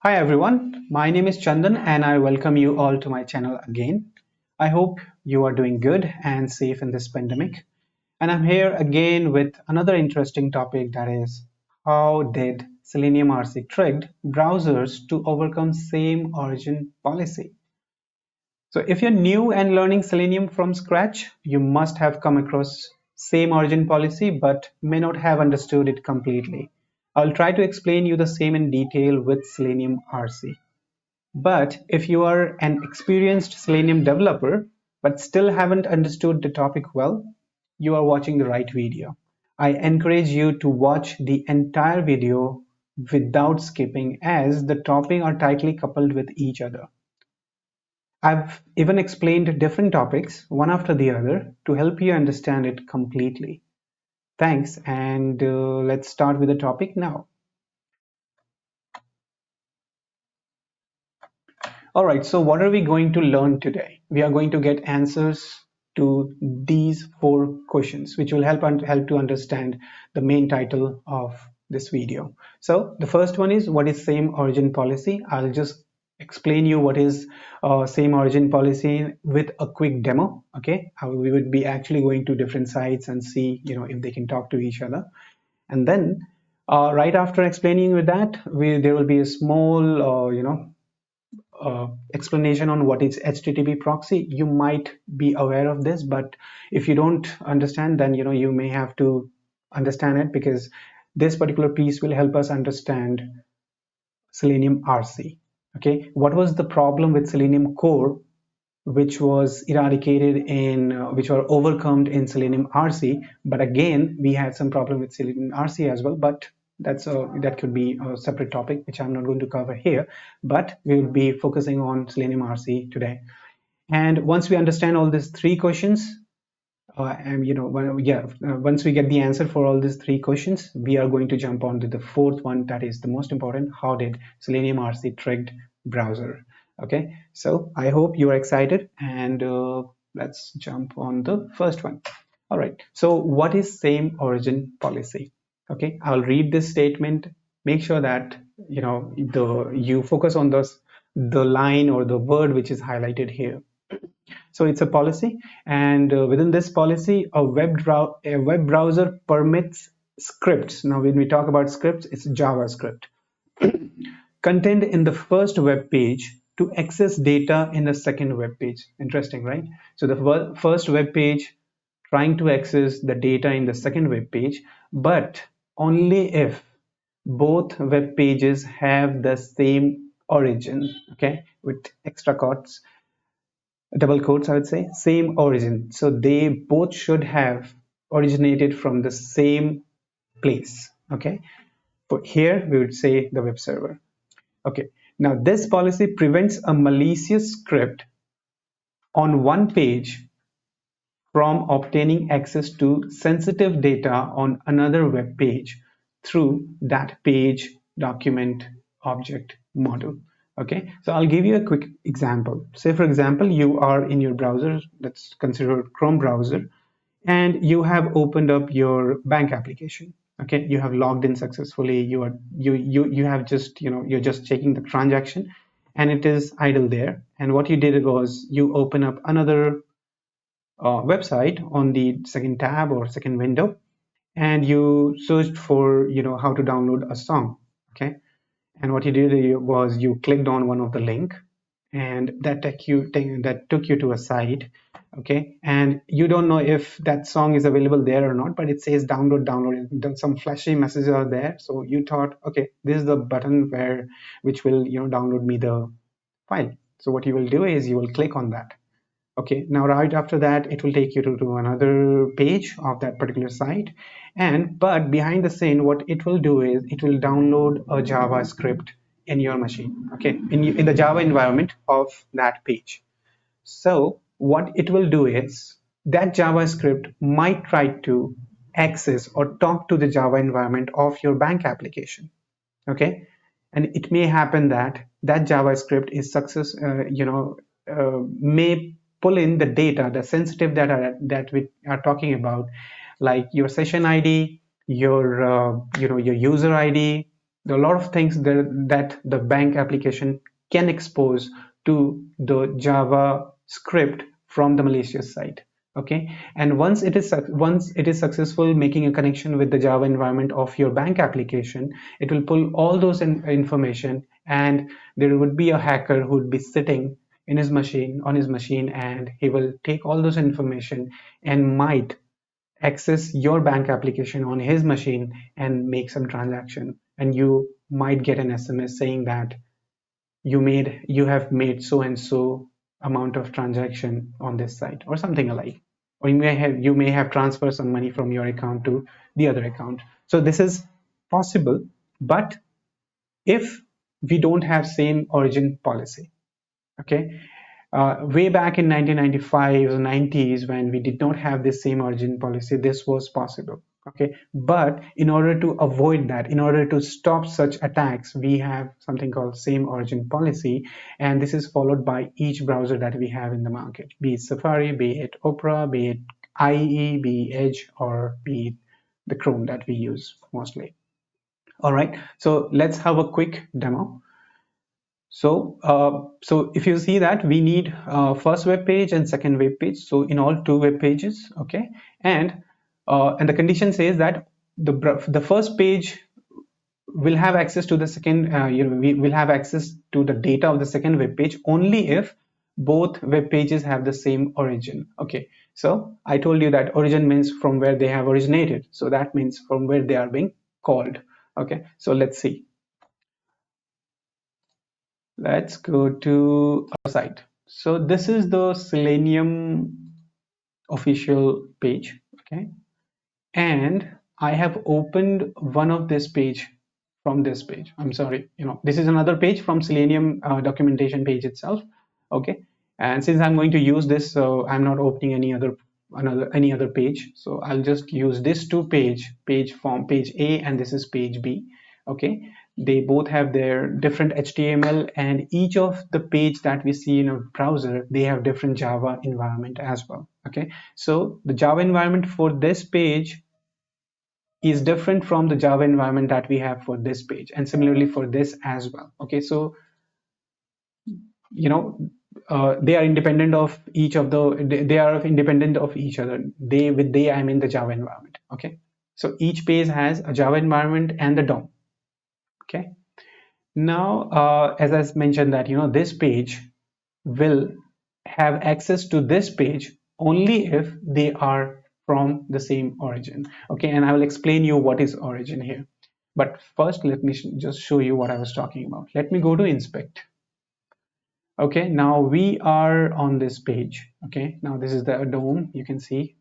Hi everyone, my name is Chandan and I welcome you all to my channel again. I hope you are doing good and safe in this pandemic. And I'm here again with another interesting topic, that is, how did Selenium RC tricked browsers to overcome same origin policy? So if you're new and learning Selenium from scratch, you must have come across same origin policy but may not have understood it completely. I'll try to explain you the same in detail with Selenium RC. But if you are an experienced Selenium developer but still haven't understood the topic well, you are watching the right video. I encourage you to watch the entire video without skipping, as the topics are tightly coupled with each other. I've even explained different topics one after the other to help you understand it completely. Thanks, and let's start with the topic now. All right, so what are we going to learn today? We are going to get answers to these four questions, which will help to understand the main title of this video. So the first one is, what is same origin policy? I'll just explain you what is same origin policy with a quick demo. Okay, how we would be actually going to different sites and see, if they can talk to each other. And then right after explaining with that, there will be a small, explanation on what is HTTP-Proxy. You might be aware of this, but if you don't understand, then you may have to understand it, because this particular piece will help us understand Selenium RC. Okay, what was the problem with Selenium core, which was eradicated in which were overcome in Selenium RC? But again, we had some problem with Selenium RC as well, but that could be a separate topic which I'm not going to cover here. But we will be focusing on Selenium RC today. And once we understand all these three questions, once we get the answer for all these three questions, we are going to jump on to the fourth one, that is the most important. How did Selenium RC tricked browser? Okay, so I hope you are excited, and let's jump on the first one. All right, so what is same origin policy? Okay, I'll read this statement. Make sure that you focus on the line or the word which is highlighted here. So it's a policy, and within this policy, a web browser permits scripts. Now, when we talk about scripts, it's JavaScript contained in the first web page to access data in the second web page. Interesting, right? So the first web page trying to access the data in the second web page, but only if both web pages have the same origin. Okay, with extra quotes, double quotes, I would say, same origin. So they both should have originated from the same place. Okay, for here we would say the web server. Okay, now this policy prevents a malicious script on one page from obtaining access to sensitive data on another web page through that page document object model. Okay, so I'll give you a quick example. Say, for example, you are in your browser, let's consider Chrome browser, and you have opened up your bank application. Okay, you have logged in successfully. You have just, you're just checking the transaction, and it is idle there. And what you did was you open up another website on the second tab or second window, and you searched for how to download a song. Okay, and what you did was you clicked on one of the link, and that took you to a site. Okay, and you don't know if that song is available there or not, but it says download. Some flashy messages are there, so you thought, okay, this is the button which will download me the file. So what you will do is you will click on that. Okay, now right after that, it will take you to another page of that particular site. But behind the scene, what it will do is it will download a JavaScript in your machine, okay, in the Java environment of that page. So what it will do is that JavaScript might try to access or talk to the Java environment of your bank application. Okay, and it may happen that that JavaScript is may pull in the data, the sensitive data that we are talking about, like your session ID, your your user ID, there are a lot of things that the bank application can expose to the Java script from the malicious side. Okay, and once it is successful making a connection with the Java environment of your bank application, it will pull all those information, and there would be a hacker who would be sitting in his machine on his machine, and he will take all those information and might access your bank application on his machine and make some transaction, and you might get an SMS saying that you have made so and so amount of transaction on this site or something alike, or you may have transferred some money from your account to the other account. So this is possible, but if we don't have same origin policy. Okay, way back in 1995 or 90s, when we did not have this same origin policy, this was possible. Okay, but in order to avoid that, in order to stop such attacks, we have something called same origin policy, and this is followed by each browser that we have in the market, be it Safari, be it Opera, be it IE, be it Edge, or be it the Chrome that we use mostly. All right, so let's have a quick demo. So if you see that we need first web page and second web page, so in all two web pages. Okay, and the condition says that the first page will have access to the second, we will have access to the data of the second web page only if both web pages have the same origin. Okay, so I told you that origin means from where they have originated, so that means from where they are being called. Okay, so let's see. Let's go to our site. So this is the Selenium official page. Okay, and I have opened one of this page from this page. I'm sorry, this is another page from Selenium documentation page itself. Okay, and since I'm going to use this, so I'm not opening any other page. So I'll just use this two page from page A, and this is page B. Okay, they both have their different HTML, and each of the page that we see in a browser, they have different Java environment as well. Okay, so the Java environment for this page is different from the Java environment that we have for this page, and similarly for this as well. Okay, so they are independent of each of they are independent of each other. They I mean the Java environment. Okay, so each page has a Java environment and the DOM. Okay, now as I mentioned that this page will have access to this page only if they are from the same origin. Okay, and I will explain you what is origin here, but first let me just show you what I was talking about. Let me go to inspect. Okay, now we are on this page. Okay, now this is the DOM. You can see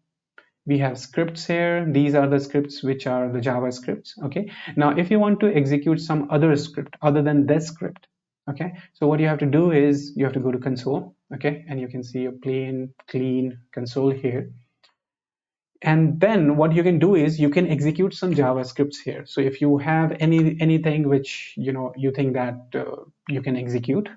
we have scripts here. These are the scripts which are the Java scripts. Okay, now if you want to execute some other script other than this script, okay, so what you have to do is you have to go to console. Okay, and you can see a plain clean console here, and then what you can do is you can execute some JavaScripts here. So if you have anything which you think that you can execute,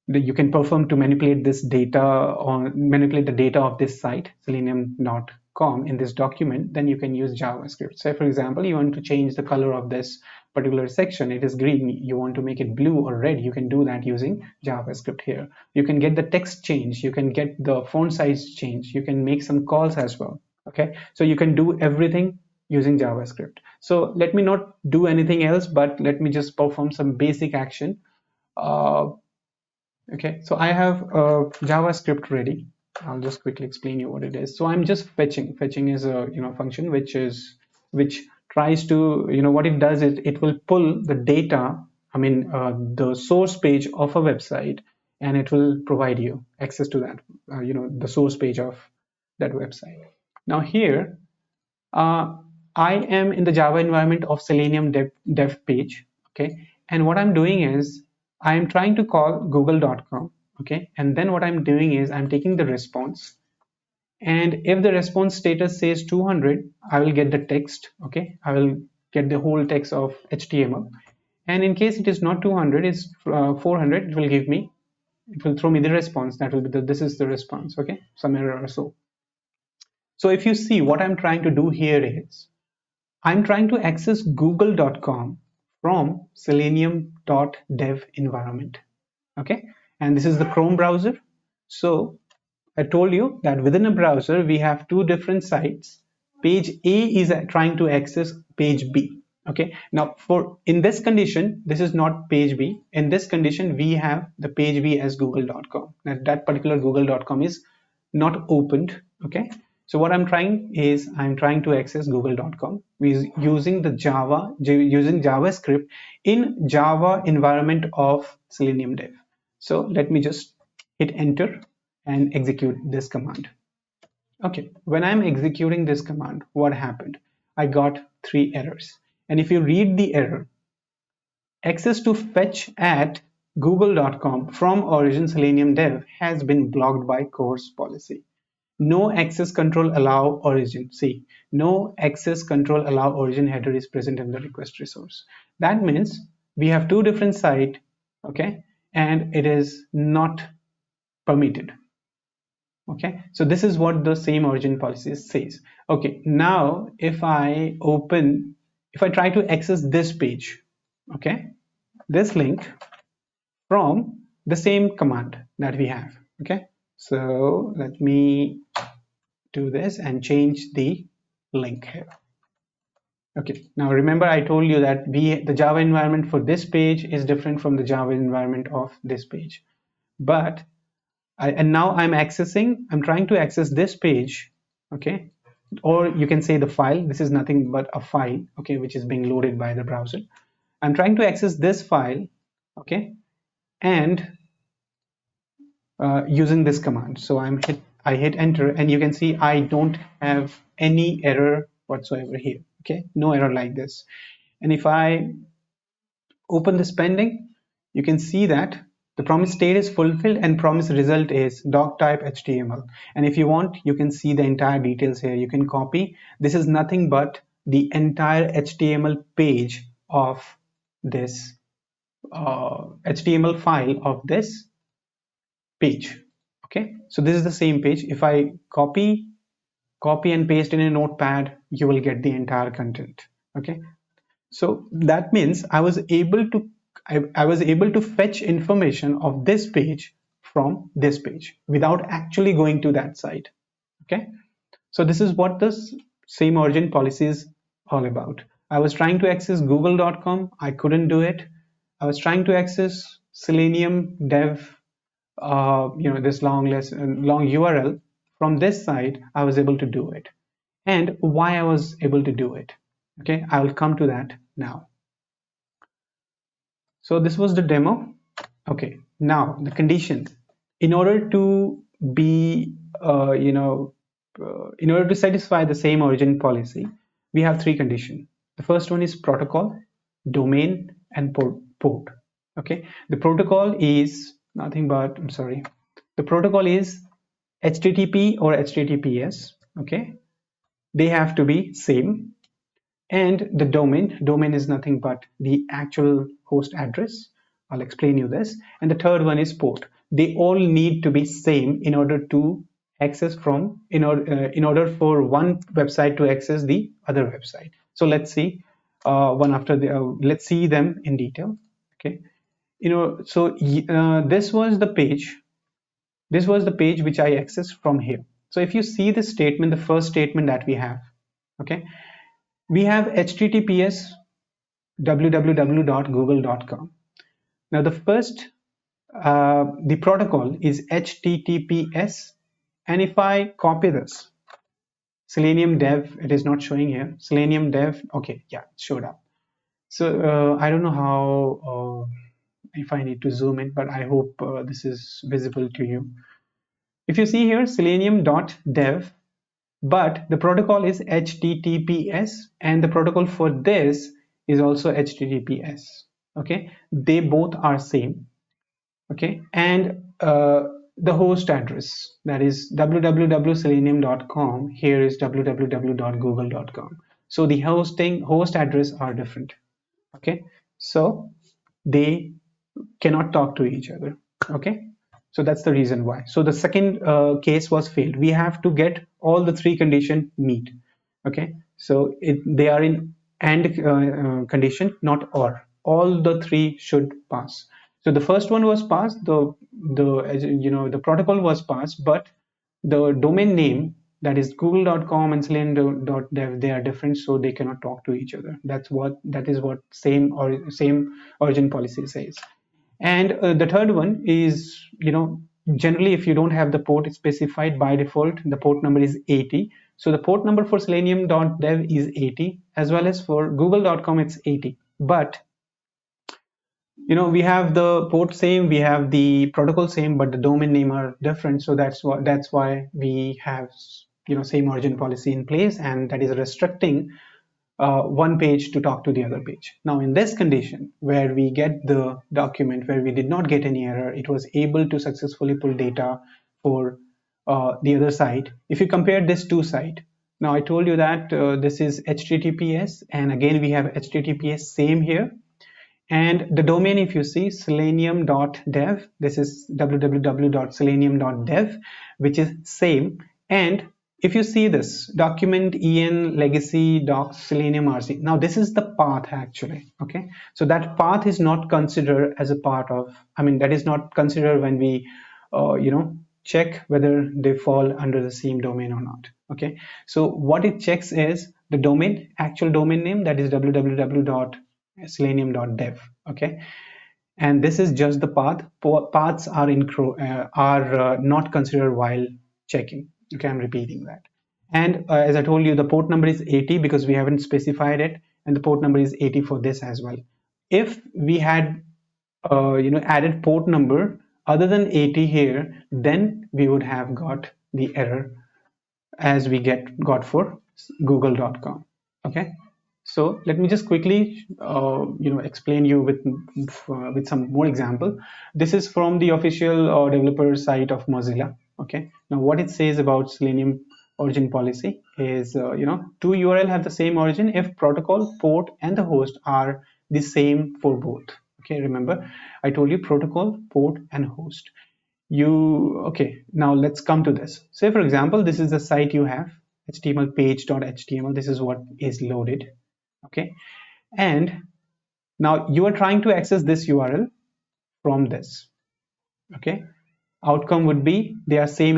you can perform to manipulate this data or manipulate the data of this site selenium.com in this document, then you can use JavaScript. Say for example, you want to change the color of this particular section. It is green, you want to make it blue or red. You can do that using JavaScript here. You can get the text change, you can get the font size change, you can make some calls as well. Okay, so you can do everything using JavaScript. So let me not do anything else, but let me just perform some basic action. Okay, so I have a JavaScript ready. I'll just quickly explain you what it is. So I'm just fetching. Fetching is a function which tries to what it does is it will pull the data. I mean the source page of a website, and it will provide you access to that. The source page of that website. Now here, I am in the Java environment of Selenium dev page. Okay, and what I'm doing is I'm trying to call google.com. Okay, and then what I'm doing is I'm taking the response, and if the response status says 200, I will get the text. Okay, I will get the whole text of HTML, and in case it is not 200, it's 400, it will throw me the response. That will be this is the response. Okay, some error or so. So if you see, what I'm trying to do here is I'm trying to access google.com from selenium.dev environment. Okay, and this is the Chrome browser. So I told you that within a browser we have two different sites. Page A is trying to access page B. Okay, now for in this condition, this is not page B. In this condition, we have the page B as google.com. That particular google.com is not opened. Okay, so what I'm trying to access google.com using the using JavaScript in Java environment of Selenium Dev. So let me just hit enter and execute this command. Okay, when I'm executing this command, what happened? I got three errors. And if you read the error, access to fetch at google.com from origin Selenium Dev has been blocked by course policy. No access control allow origin. See, no access control allow origin header is present in the request resource. That means we have two different sites, okay, and it is not permitted. Okay, so this is what the same origin policy says. Okay, now if I try to access this page, okay, this link from the same command that we have. Okay, so let me do this and change the link here. Okay, now remember I told you that the Java environment for this page is different from the Java environment of this page, but and now I'm trying to access this page, okay, or you can say the file. This is nothing but a file, okay, which is being loaded by the browser. I'm trying to access this file, okay, and using this command. So I hit enter, and you can see I don't have any error whatsoever here. Okay, no error like this. And if I open this pending, you can see that the promise state is fulfilled and promise result is doc type HTML. And if you want, you can see the entire details here. You can copy. This is nothing but the entire HTML page of this HTML file of this page. Okay, so this is the same page. If I copy and paste in a notepad, you will get the entire content. Okay, so that means I was able to fetch information of this page from this page without actually going to that site. Okay, so this is what this same origin policy is all about. I was trying to access google.com, I couldn't do it. I was trying to access Selenium Dev, this long URL from this site. I was able to do it, and why I was able to do it. Okay, I will come to that now. So this was the demo. Okay, now the condition. In order to be, in order to satisfy the same origin policy, we have three conditions. The first one is protocol, domain, and port. Okay, the protocol is nothing but, the protocol is HTTP or HTTPS. Okay, they have to be same. And the domain is nothing but the actual host address. I'll explain you this. And the third one is port. They all need to be same in order to access from in order for one website to access the other website. So let's see one after the let's see them in detail. Okay, so this was the page. This was the page which I accessed from here. So if you see the statement, the first statement that we have, okay, we have HTTPS www.google.com. Now the first, the protocol is HTTPS, and if I copy this, Selenium Dev, it is not showing here. Selenium Dev, okay, yeah, it showed up. So I don't know how, if I need to zoom in, but I hope this is visible to you. If you see here, selenium.dev, but the protocol is HTTPS, and the protocol for this is also HTTPS. Okay, they both are same. Okay, and the host address, that is www.selenium.com, here is www.google.com. So the host address are different. Okay, so they cannot talk to each other. Okay, so that's the reason why. So the second case was failed. We have to get all the three conditions meet. Okay, so they are in AND condition, not OR. all the three should pass. So the first one was passed, the protocol was passed, but the domain name, that is google.com and selenium.dev, they are different, so they cannot talk to each other. That is what same origin policy says. And the third one is, generally if you don't have the port specified, by default the port number is 80. So the port number for selenium.dev is 80, as well as for google.com it's 80. But we have the port same, we have the protocol same, but the domain name are different. So that's why we have same origin policy in place, and that is restricting one page to talk to the other page. Now in this condition, where we get the document where we did not get any error, it was able to successfully pull data for the other site. If you compare this two site, now I told you that this is HTTPS, and again we have HTTPS same here. And the domain, if you see, selenium.dev, this is www.selenium.dev, which is same. And if you see this document en legacy docs selenium rc, now this is the path actually. Okay, so that path is not considered as a part of, that is not considered when we check whether they fall under the same domain or not. Okay, so what it checks is the domain, actual domain name, that is www.selenium.dev. okay, and this is just the path. Paths are not considered while checking. Okay, I'm repeating that. And as I told you, the port number is 80 because we haven't specified it, and the port number is 80 for this as well. If we had added port number other than 80 here, then we would have got the error as we got for google.com. okay, so let me just quickly explain you with some more example. This is from the official developer site of Mozilla. Okay, now what it says about Selenium origin policy is two URL have the same origin if protocol, port, and the host are the same for both. Okay, remember I told you protocol, port, and host. Okay, now let's come to this. Say for example, this is the site you have, html page.html. This is what is loaded. Okay, and now you are trying to access this URL from this. Okay, outcome would be they are same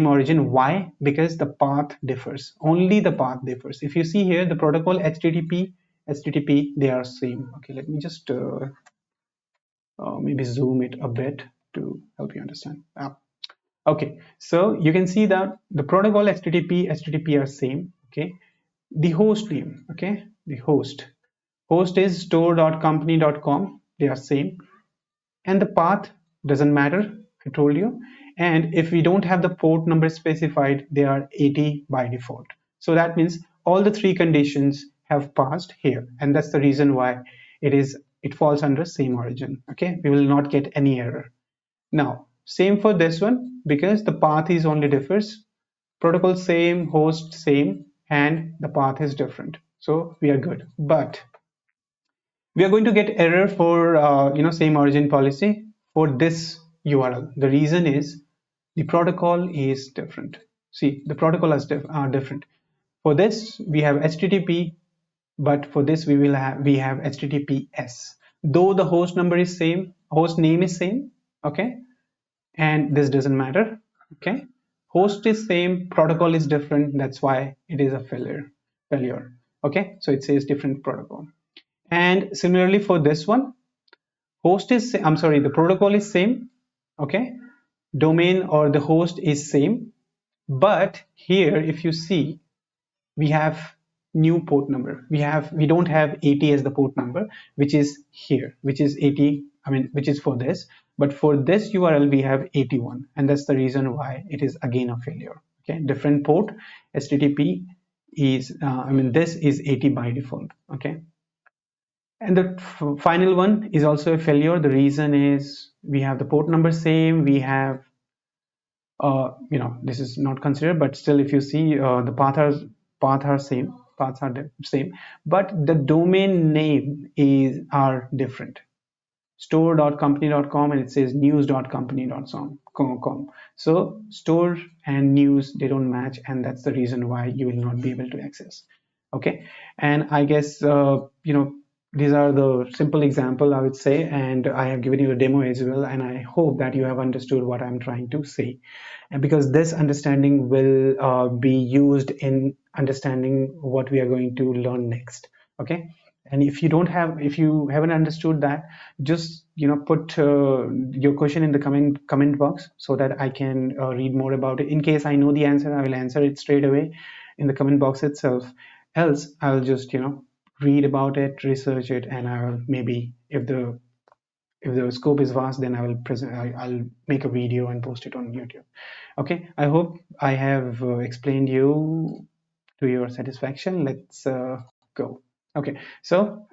origin. Why? Because the path differs. Only the path differs. If you see here, the protocol HTTP, they are same. Okay, let me just maybe zoom it a bit to help you understand. Okay, so you can see that the protocol HTTP are same. Okay, the host name, okay, the host is store.company.com, they are same, and the path doesn't matter, I told you. And if we don't have the port number specified, they are 80 by default. So that means all the three conditions have passed here, and that's the reason why it falls under same origin. Okay, we will not get any error. Now same for this one, because the path is only differs, protocol same, host same, and the path is different, so we are good. But we are going to get error for same origin policy for this URL. The reason is the protocol is different. See, the protocol are different. For this we have HTTP, but for this we have HTTPS. Though the host number is same, host name is same, okay, and this doesn't matter. Okay, host is same, protocol is different, that's why it is a failure. Okay, so it says different protocol. And similarly for this one, the protocol is same, okay, domain or the host is same, but here if you see, we have new port number. We don't have 80 as the port number, which is here, which is 80, which is for this, but for this URL we have 81, and that's the reason why it is again a failure. Okay, different port, HTTP is this is 80 by default. Okay, and the final one is also a failure. The reason is we have the port number same, we have this is not considered, but still if you see the paths are same, but the domain name are different, store.company.com, and it says news.company.com. so store and news, they don't match, and that's the reason why you will not be able to access. Okay, and I guess these are the simple example, I would say, and I have given you a demo as well, and I hope that you have understood what I'm trying to say. And because this understanding will be used in understanding what we are going to learn next. Okay. And if you haven't understood that, just put your question in the comment box so that I can read more about it. In case I know the answer, I will answer it straight away in the comment box itself. Else I'll just read about it, research it, and I will, maybe if the scope is vast, then I will present. I'll make a video and post it on YouTube. Okay, I hope I have explained you to your satisfaction. Let's go. Okay, so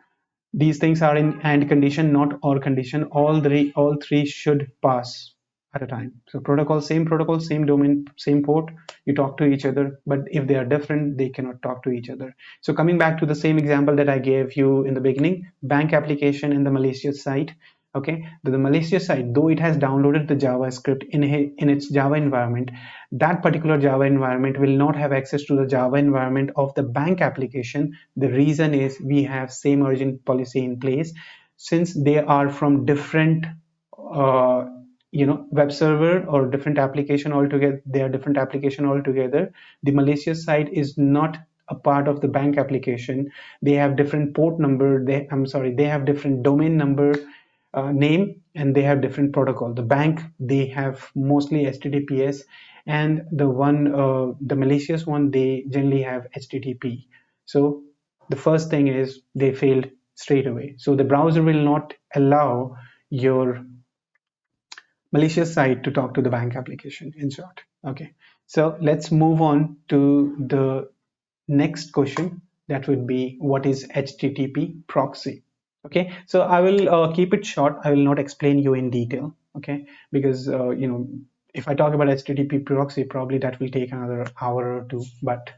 these things are in and condition, not or condition. All three should pass at a time. So protocol, same domain, same port, you talk to each other, but if they are different, they cannot talk to each other. So coming back to the same example that I gave you in the beginning, bank application in the malicious site. Okay, the malicious site, though it has downloaded the JavaScript in its Java environment, that particular Java environment will not have access to the Java environment of the bank application. The reason is we have same origin policy in place. Since they are from different uh, web server or different application altogether, they are different application altogether. The malicious site is not a part of the bank application. They have different port number, they have different domain number, name, and they have different protocol. The bank, they have mostly HTTPS, and the malicious one, they generally have HTTP. So the first thing is they failed straight away. So the browser will not allow your malicious site to talk to the bank application, in short. Okay, so let's move on to the next question. That would be, what is HTTP proxy? Okay, so I will keep it short. I will not explain you in detail. Okay, because if I talk about HTTP proxy, probably that will take another hour or two, but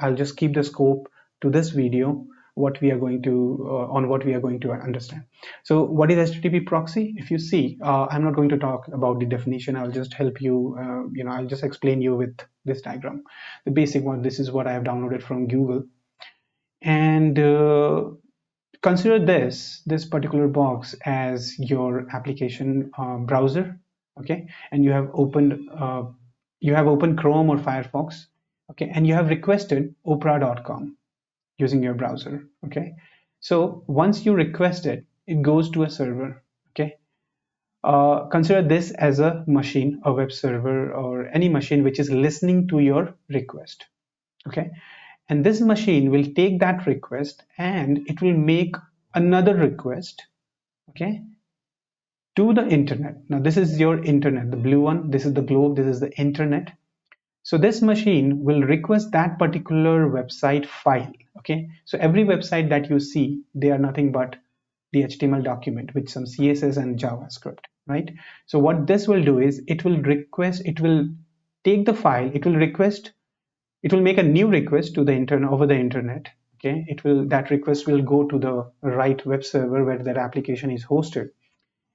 I'll just keep the scope to this video, what we are going to on what we are going to understand. So what is HTTP proxy? If you see, I'm not going to talk about the definition. I'll just help you, I'll just explain you with this diagram, the basic one. This is what I have downloaded from Google. And consider this particular box as your application browser. Okay, and you have opened Chrome or Firefox. Okay, and you have requested opera.com using your browser. Okay, so once you request it, it goes to a server. Okay, consider this as a machine, a web server, or any machine which is listening to your request. Okay, and this machine will take that request and it will make another request, okay, to the internet. Now this is your internet, the blue one, this is the globe, this is the internet. So this machine will request that particular website file. Okay, so every website that you see, they are nothing but the HTML document with some CSS and JavaScript, right? So what this will do is it will take the file, it will make a new request to the internet, over the internet. Okay, that request will go to the right web server where that application is hosted,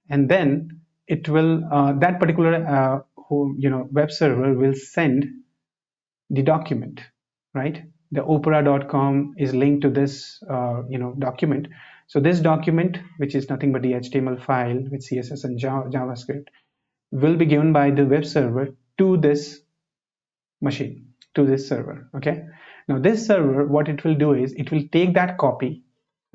and then it will that particular web server will send the document, right? The opera.com is linked to this document. So this document, which is nothing but the HTML file with CSS and JavaScript, will be given by the web server to this machine, to this server. Okay, now this server, what it will do is it will take that copy,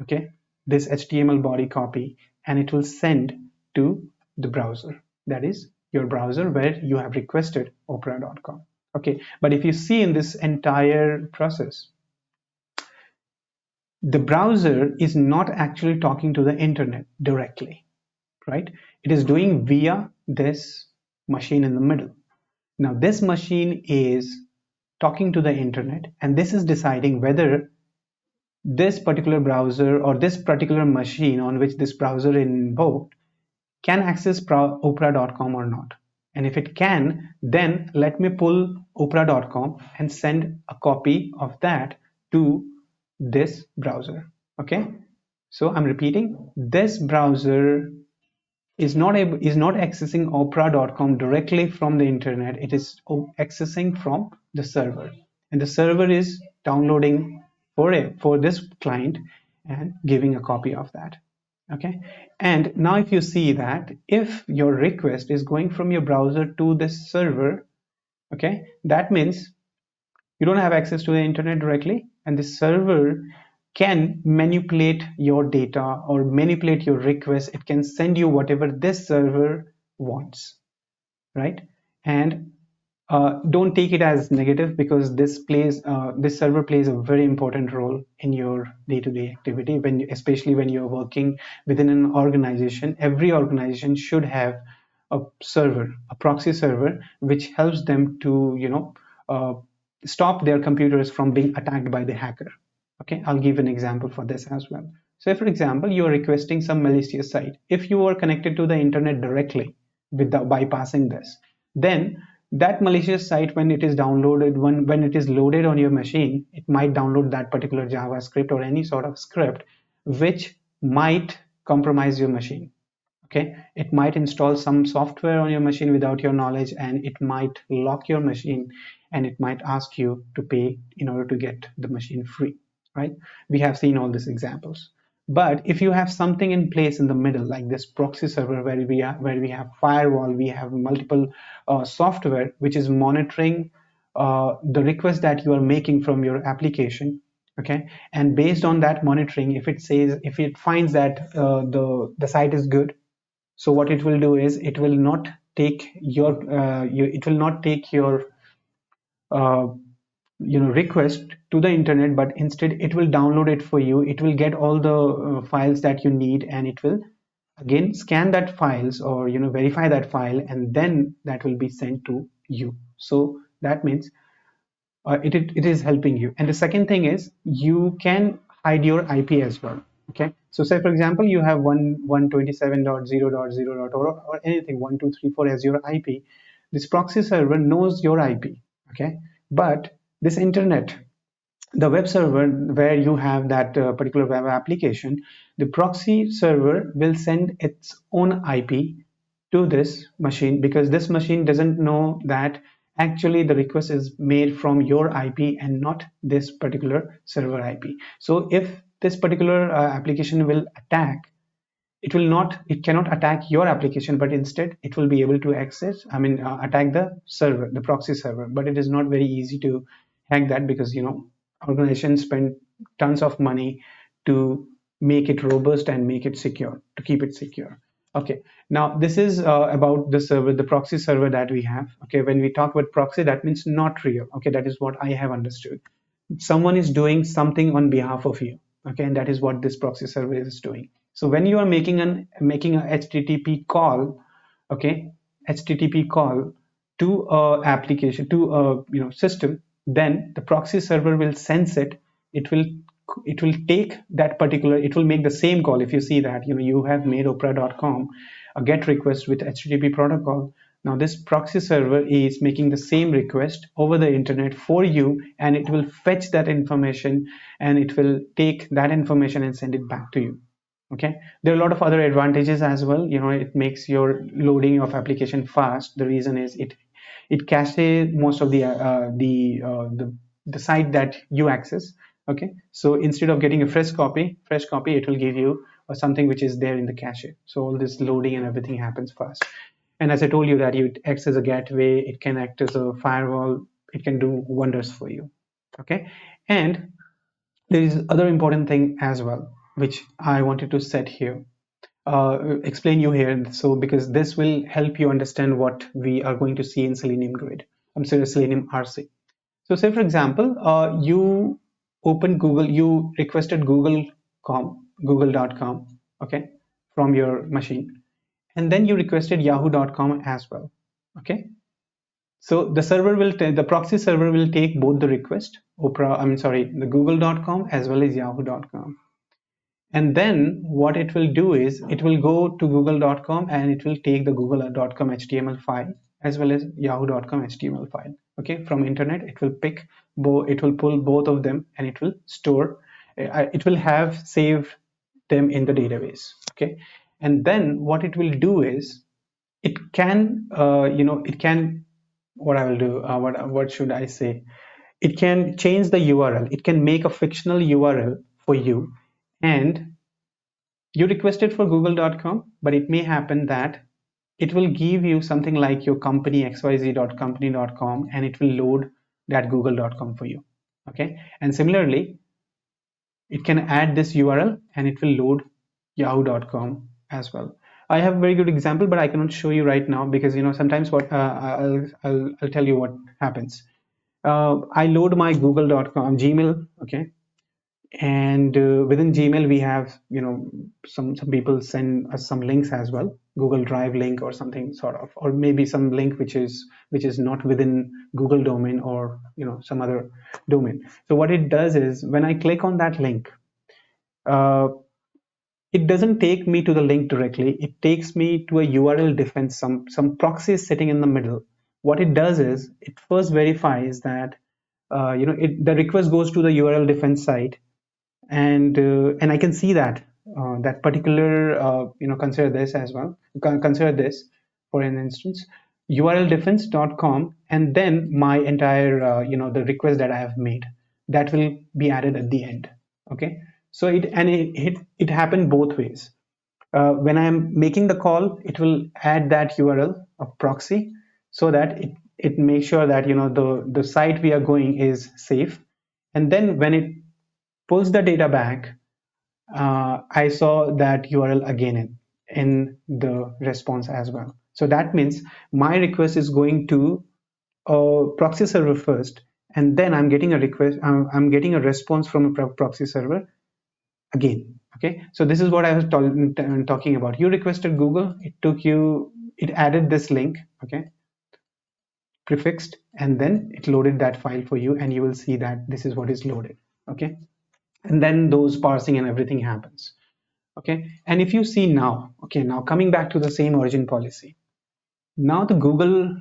okay, this HTML body copy, and it will send to the browser, that is your browser where you have requested opera.com. Okay, but if you see in this entire process, the browser is not actually talking to the internet directly, right? It is doing via this machine in the middle. Now this machine is talking to the internet, and this is deciding whether this particular browser or this particular machine on which this browser is invoked can access opera.com or not. And if it can, then let me pull opera.com and send a copy of that to this browser. Okay, so I'm repeating, this browser is not accessing opera.com directly from the internet. It is accessing from the server, and the server is downloading for this client, and giving a copy of that. Okay, and now if you see that if your request is going from your browser to this server, okay, that means you don't have access to the internet directly, and the server can manipulate your data or manipulate your request. It can send you whatever this server wants, right? And don't take it as negative, because this server plays a very important role in your day-to-day activity, especially when you're working within an organization. Every organization should have a server, a proxy server, which helps them to uh, stop their computers from being attacked by the hacker. Okay, I'll give an example for this as well. So for example, you are requesting some malicious site. If you are connected to the internet directly without bypassing this, then that malicious site, when it is downloaded, when it is loaded on your machine, it might download that particular JavaScript or any sort of script which might compromise your machine. Okay, it might install some software on your machine without your knowledge, and it might lock your machine, and it might ask you to pay in order to get the machine free, right? We have seen all these examples. But if you have something in place in the middle, like this proxy server, where we have firewall, we have multiple software which is monitoring the request that you are making from your application. Okay, and based on that monitoring, if it finds that the site is good, so what it will do is it will not take it will not take your uh, request to the internet, but instead it will download it for you. It will get all the files that you need, and it will again scan that files, or verify that file, and then that will be sent to you. So that means it is helping you. And the second thing is, you can hide your IP as well. Okay, so say for example, you have 127.0.0. Or anything 1234 as your IP. This proxy server knows your IP. Okay, but this internet, the web server where you have that particular web application, the proxy server will send its own IP to this machine, because this machine doesn't know that actually the request is made from your IP and not this particular server IP. So if this particular application will attack, it cannot attack your application, but instead it will be able to attack the server, the proxy server. But it is not very easy to hack that, because organizations spend tons of money to make it robust and make it secure, to keep it secure. Okay, now this is about the server, the proxy server that we have. Okay, when we talk about proxy, that means not real. Okay, that is what I have understood. Someone is doing something on behalf of you. Okay, and that is what this proxy server is doing. So when you are making a HTTP call, okay, HTTP call to a application, to a system, then the proxy server will sense it. It will take that particular, it will make the same call. If you see that you have made opera.com a get request with HTTP protocol. Now this proxy server is making the same request over the internet for you, and it will fetch that information, and it will take that information and send it back to you. Okay, there are a lot of other advantages as well. It makes your loading of application fast. The reason is it caches most of the site that you access. Okay, so instead of getting a fresh copy, it will give you something which is there in the cache. So all this loading and everything happens fast. And as I told you that it acts as a gateway, it can act as a firewall, it can do wonders for you. Okay, and there is other important thing as well, which I wanted to set here, explain you here. So because this will help you understand what we are going to see in Selenium Grid. I'm sorry, Selenium RC. So say for example, you opened Google, you requested google.com, okay, from your machine, and then you requested yahoo.com as well. Okay, so the proxy server will take both the request, the google.com as well as yahoo.com. And then what it will do is it will go to google.com, and it will take the google.com HTML file as well as yahoo.com HTML file. Okay, from internet it will it will pull both of them, and it will store, it will have saved them in the database. Okay, and then what it will do is it can it can, what I will do, what should I say, it can change the URL. It can make a fictional URL for you, and you requested for google.com, but it may happen that it will give you something like your company xyz.company.com, and it will load that google.com for you. Okay, and similarly it can add this URL and it will load yahoo.com as well. I have a very good example, but I cannot show you right now because sometimes what I'll tell you what happens. I load my google.com Gmail, okay, and within Gmail we have some people send us some links as well, Google Drive link or something sort of, or maybe some link which is not within Google domain, or some other domain. So what it does is when I click on that link, uh, it doesn't take me to the link directly. It takes me to a URL defense. Some proxy is sitting in the middle. What it does is it first verifies that the request goes to the URL defense site, and I can see that that particular consider this as well. Consider this for an instance, urldefense.com, and then my entire the request that I have made, that will be added at the end. Okay, so it happened both ways. When I am making the call, it will add that URL of proxy so that it makes sure that the site we are going is safe, and then when it pulls the data back, I saw that URL again in the response as well. So that means my request is going to a proxy server first, and then I'm getting a request. I'm getting a response from a proxy server again. Okay, so this is what I was talking about. You requested Google, it added this link, okay, prefixed, and then it loaded that file for you, and you will see that this is what is loaded. Okay, and then those parsing and everything happens. Okay, and if you see now, okay, now coming back to the same origin policy, now the Google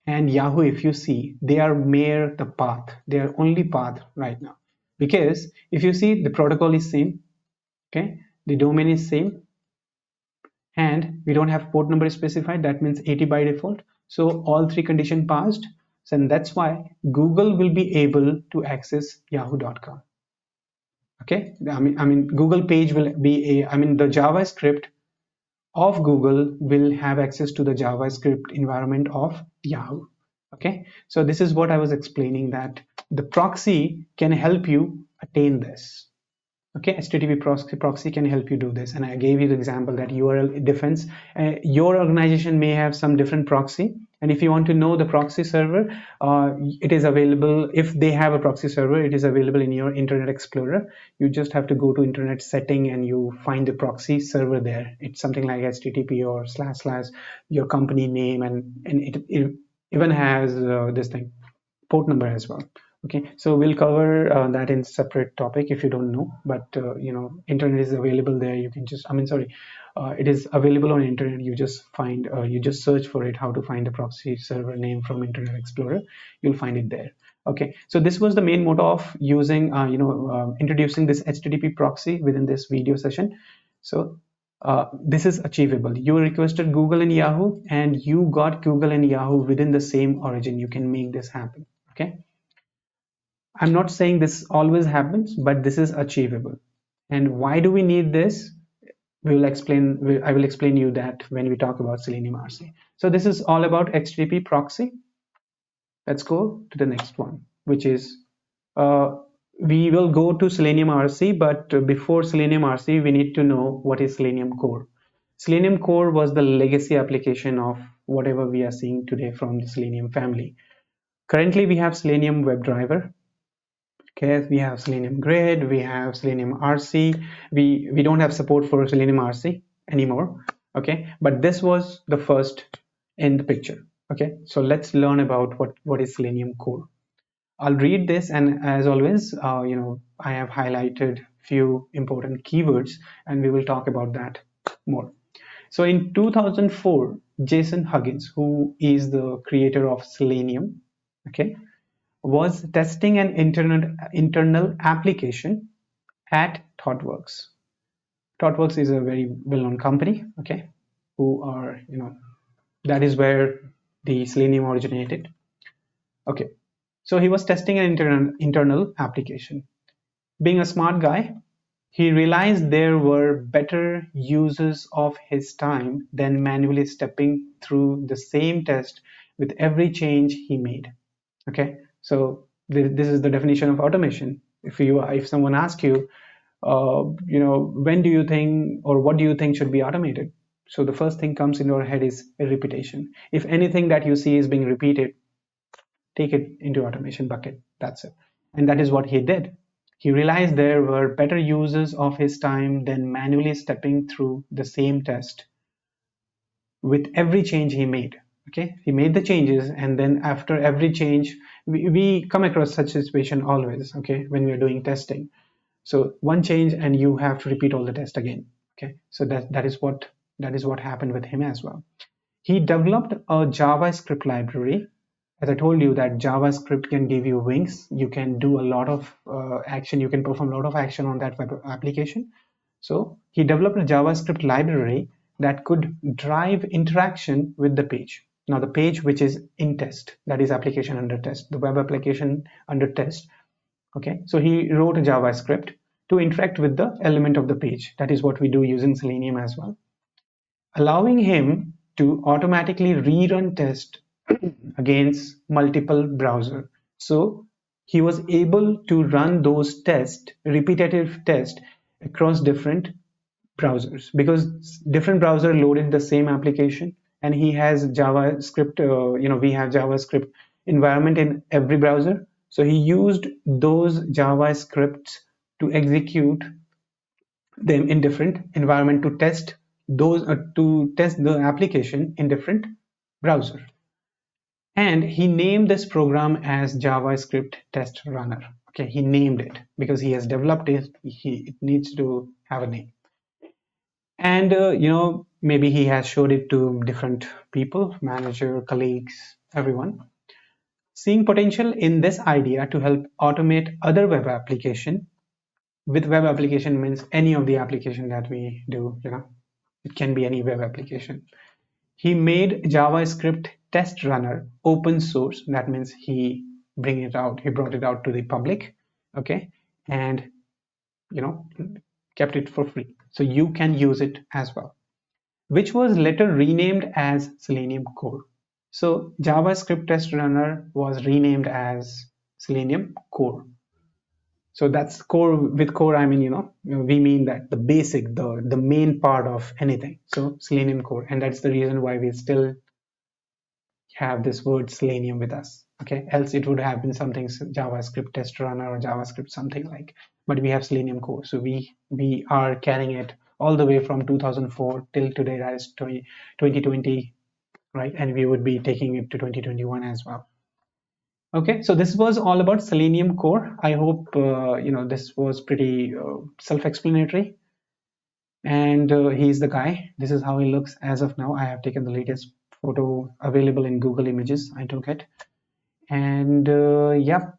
and Yahoo, if you see, they are mere the path, they are only path right now, because if you see, the protocol is same, okay, the domain is same, and we don't have port number specified, that means 80 by default. So all three condition passed, so and that's why Google will be able to access yahoo.com. Okay, I mean Google page will be the JavaScript of Google will have access to the JavaScript environment of Yahoo. Okay, so this is what I was explaining, that the proxy can help you attain this. Okay, HTTP-Proxy can help you do this, and I gave you the example that URL defense. Your organization may have some different proxy, and if you want to know the proxy server, it is available. If they have a proxy server, it is available in your Internet Explorer. You just have to go to Internet Setting and you find the proxy server there. It's something like HTTP or / your company name, and it even has this thing, port number as well. Okay, so we'll cover that in separate topic if you don't know, but internet is available there. You can just, it is available on internet. You just find, you just search for it, how to find a proxy server name from Internet Explorer. You'll find it there. Okay, so this was the main motto of using introducing this HTTP proxy within this video session. So this is achievable. You requested Google and Yahoo, and you got Google and Yahoo within the same origin. You can make this happen. Okay, I'm not saying this always happens, but this is achievable. And why do we need this? I will explain you that when we talk about Selenium RC. So this is all about HTTP proxy. Let's go to the next one, which is we will go to Selenium RC, but before Selenium RC, we need to know what is Selenium Core. Selenium Core was the legacy application of whatever we are seeing today from the Selenium family. Currently, we have Selenium WebDriver. Okay, we have Selenium Grid, we have Selenium RC. We don't have support for Selenium RC anymore. Okay, but this was the first in the picture. Okay, so let's learn about what is Selenium Core. I'll read this, and as always, I have highlighted few important keywords, and we will talk about that more. So in 2004, Jason Huggins, who is the creator of Selenium, okay, was testing an internal application at ThoughtWorks. ThoughtWorks is a very well-known company, okay, who are, that is where the Selenium originated. Okay, so he was testing an internal application. Being a smart guy, He realized there were better uses of his time than manually stepping through the same test with every change he made. Okay, so this is the definition of automation. If someone asks you, when do you think, or what do you think should be automated? So the first thing comes in your head is repetition. If anything that you see is being repeated, take it into automation bucket. That's it. And that is what he did. He realized there were better uses of his time than manually stepping through the same test with every change he made. Okay, he made the changes, and then after every change, we come across such situation always. Okay, when we are doing testing, so one change and you have to repeat all the test again. Okay, so that is what happened with him as well. He developed a JavaScript library. As I told you that JavaScript can give you wings. You can do a lot of action. You can perform a lot of action on that web application. So he developed a JavaScript library that could drive interaction with the page. Now the page which is in test, that is application under test, the web application under test. Okay, so he wrote a JavaScript to interact with the element of the page. That is what we do using Selenium as well, allowing him to automatically rerun test against multiple browser. So he was able to run those tests, repetitive tests across different browsers, because different browser loaded the same application, and he has JavaScript. We have JavaScript environment in every browser, so he used those JavaScripts to execute them in different environment to test the application in different browser. And he named this program as JavaScript Test Runner. Okay, he named it because he has developed it. It needs to have a name. And maybe he has showed it to different people, manager, colleagues, everyone, seeing potential in this idea to help automate other web application. With web application means any of the application that we do, it can be any web application. He made JavaScript Test Runner open source. That means he brought it out to the public. Okay, and kept it for free, so you can use it as well, which was later renamed as Selenium Core. So JavaScript Test Runner was renamed as Selenium Core. So that's core. With core, I mean, we mean that the basic, the main part of anything. So Selenium Core, and that's the reason why we still have this word Selenium with us. Okay, else it would have been something JavaScript Test Runner or JavaScript something like. But we have Selenium Core, so we are carrying it all the way from 2004 till today, that is 2020, right? And we would be taking it to 2021 as well. Okay, so this was all about Selenium Core. I hope this was pretty self-explanatory. And he's the guy. This is how he looks as of now. I have taken the latest photo available in Google Images. I took it, and yeah,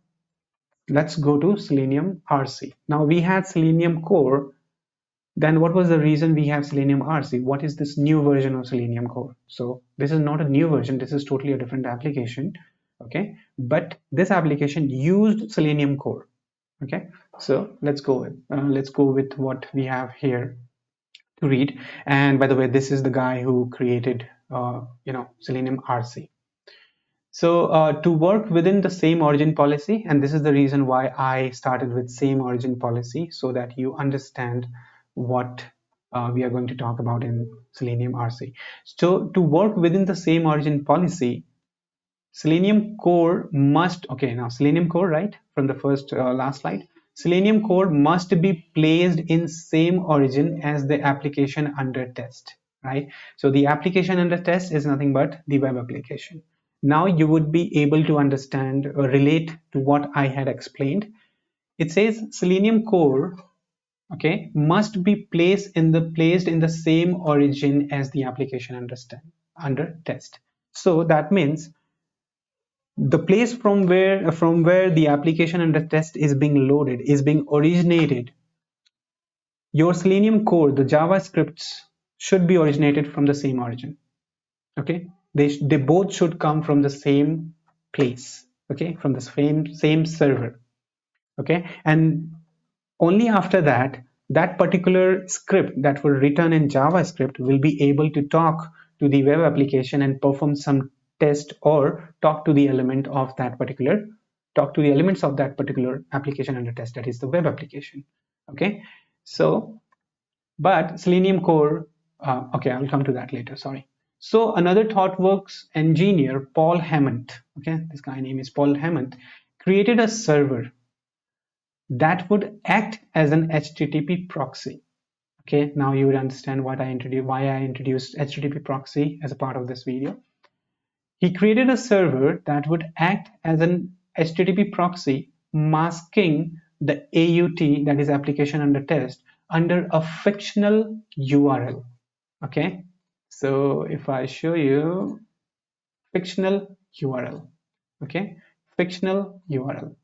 let's go to Selenium RC. Now we had Selenium Core. Then what was the reason we have Selenium RC? What is this new version of Selenium Core? So this is not a new version. This is totally a different application. Okay, but this application used Selenium Core. Okay, so let's go with what we have here to read. And by the way, this is the guy who created Selenium RC. So to work within the same origin policy, and this is the reason why I started with same origin policy, so that you understand what we are going to talk about in Selenium RC. So to work within the same origin policy, Selenium Core must, okay, now Selenium Core, right, from the first last slide, Selenium Core must be placed in same origin as the application under test, right? So the application under test is nothing but the web application. Now you would be able to understand or relate to what I had explained. It says Selenium Core, okay, must be placed in the same origin as the application under test. So that means the place from where the application under test is being loaded, is being originated. Your Selenium Core, the JavaScripts, should be originated from the same origin. Okay, they both should come from the same place. Okay, from the same server. Okay, and only after that that particular script that will return in JavaScript will be able to talk to the web application and perform some test, or talk to the element of that particular talk to the elements of that particular application under test, that is the web application. Okay, so but Selenium core, okay, I'll come to that later, sorry. So another ThoughtWorks engineer, Paul Hammond, okay, this guy name is Paul Hammond, created a server that would act as an HTTP proxy. Okay, now you would understand why I introduced HTTP proxy as a part of this video. He created a server that would act as an HTTP proxy, masking the AUT, that is application under test, under a fictional URL. Okay, so if I show you fictional URL, okay, fictional URL,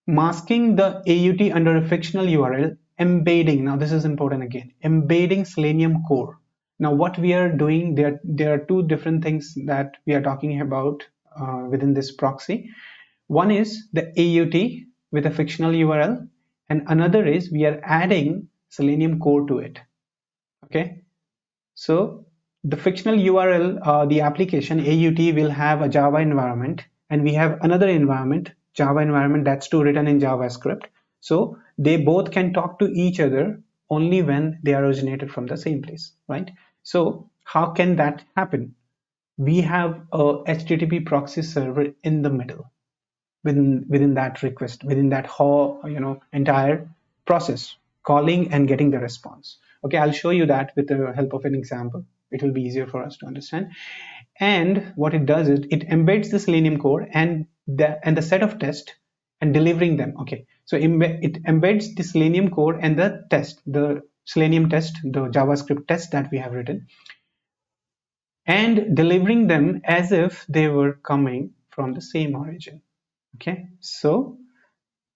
masking the AUT under a fictional URL, embedding, now this is important again, embedding Selenium core. Now what we are doing, there are two different things that we are talking about within this proxy. One is the AUT with a fictional URL, and another is we are adding Selenium core to it. Okay, so the fictional URL, the application AUT will have a Java environment, and we have another environment, Java environment, that's too written in JavaScript. So they both can talk to each other only when they are originated from the same place, right? So how can that happen? We have a HTTP proxy server in the middle, within that request, within that whole entire process, calling and getting the response. Okay, I'll show you that with the help of an example. It will be easier for us to understand. And what it does is it embeds the Selenium core and the set of tests and delivering them. Okay, so it embeds the Selenium core and the test, the Selenium test, the JavaScript test that we have written, and delivering them as if they were coming from the same origin. Okay, so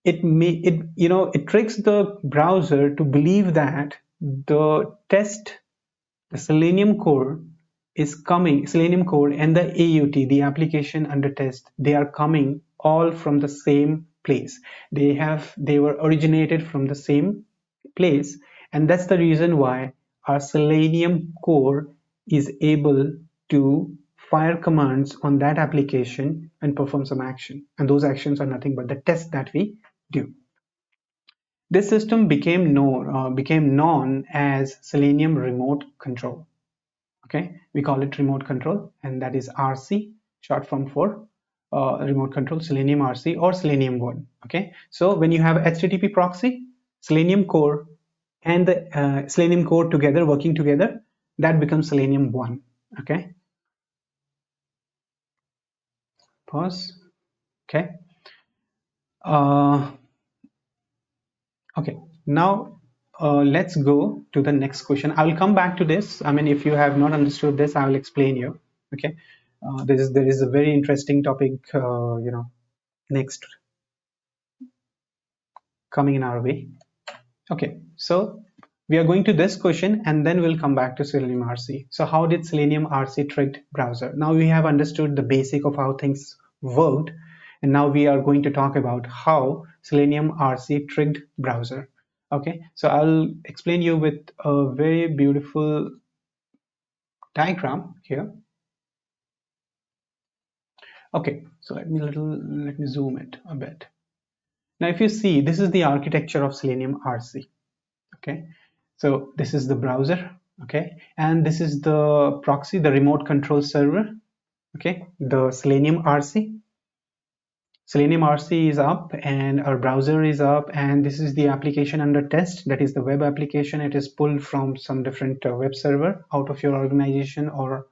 it tricks the browser to believe that the test, the Selenium core is coming, Selenium core and the AUT, the application under test, they are coming all from the same place. They were originated from the same place, and that's the reason why our Selenium core is able to fire commands on that application and perform some action, and those actions are nothing but the tests that we do. This system became known as Selenium Remote Control. Okay, we call it remote control, and that is RC, short form for remote control, Selenium RC or Selenium 1. Okay, so when you have HTTP proxy, Selenium core, and the Selenium core together, working together, that becomes Selenium 1. Okay, pause. Okay, okay, now let's go to the next question. I will come back to this. I mean, if you have not understood this, I will explain you. Okay, there is a very interesting topic, next coming in our way. Okay, so we are going to this question and then we'll come back to Selenium RC. So how did Selenium RC tricked browser? Now we have understood the basic of how things worked, and now we are going to talk about how Selenium RC tricked browser. Okay, so I'll explain you with a very beautiful diagram here. Okay, so let me zoom it a bit. Now if you see, this is the architecture of Selenium RC. Okay, so this is the browser, okay, and this is the proxy, the remote control server, okay, the Selenium RC. Selenium RC is up and our browser is up, and this is the application under test, that is the web application. It is pulled from some different web server out of your organization, or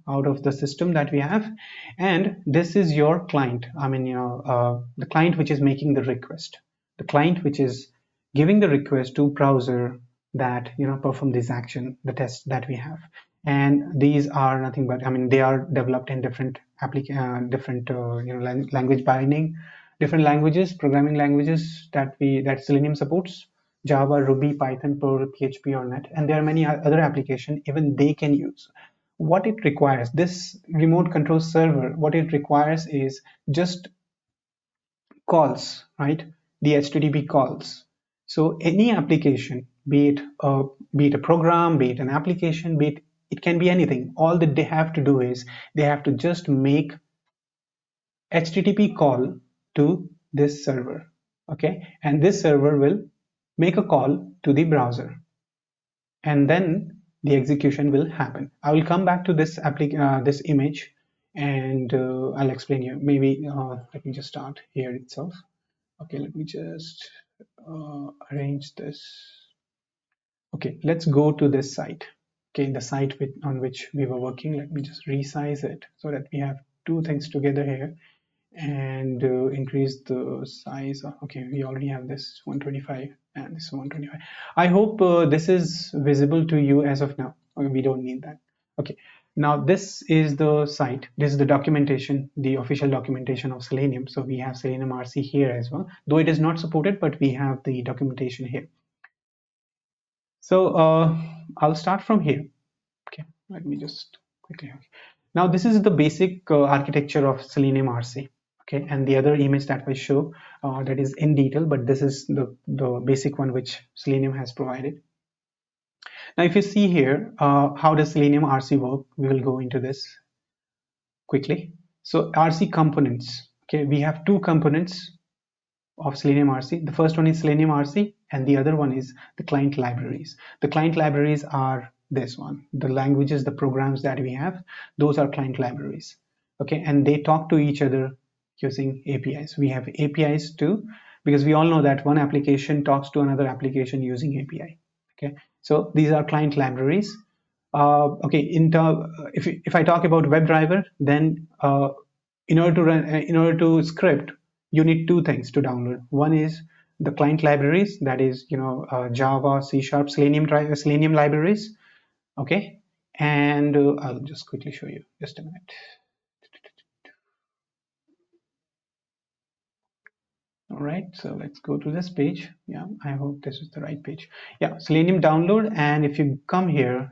out of the system that we have, and this is your client. I mean, the client which is making the request, the client which is giving the request to browser that perform this action, the test that we have. And these are nothing but, I mean, they are developed in different language binding, different languages, programming languages that Selenium supports: Java, Ruby, Python, Perl, PHP, or Net, and there are many other applications even they can use. What it requires, this remote control server, what it requires is just calls, right? The HTTP calls. So any application, be it a program, be it an application, it can be anything. All that they have to do is they have to just make HTTP call to this server. Okay, and this server will make a call to the browser, and then the execution will happen. I will come back to this image, and I'll explain you. Maybe let me just start here itself. Okay, let me just arrange this. Okay, let's go to this site. Okay, the site on which we were working. Let me just resize it so that we have two things together here, and increase the size. Okay, we already have this 125 and this 125. I hope this is visible to you as of now. Okay, we don't need that. Okay, now this is the site. This is the documentation, the official documentation of Selenium. So we have Selenium RC here as well, though it is not supported, but we have the documentation here. So I'll start from here. Okay, let me just quickly. Okay. Now this is the basic architecture of Selenium RC. Okay, and the other image that I show that is in detail, but this is the basic one which Selenium has provided. Now if you see here, how does Selenium RC work? We will go into this quickly. So RC components. Okay, we have two components of Selenium RC. The first one is Selenium RC, and the other one is the client libraries. The client libraries are this one. The languages, the programs that we have, those are client libraries. Okay, and they talk to each other using APIs. We have APIs too, because we all know that one application talks to another application using API. Okay, so these are client libraries. Okay, if I talk about WebDriver, then in order to script, you need two things to download. One is the client libraries, that is, Java, C Sharp, Selenium libraries. Okay, and I'll just quickly show you. Just a minute. All right, so let's go to this page. Yeah, I hope this is the right page. Yeah, Selenium download, and if you come here,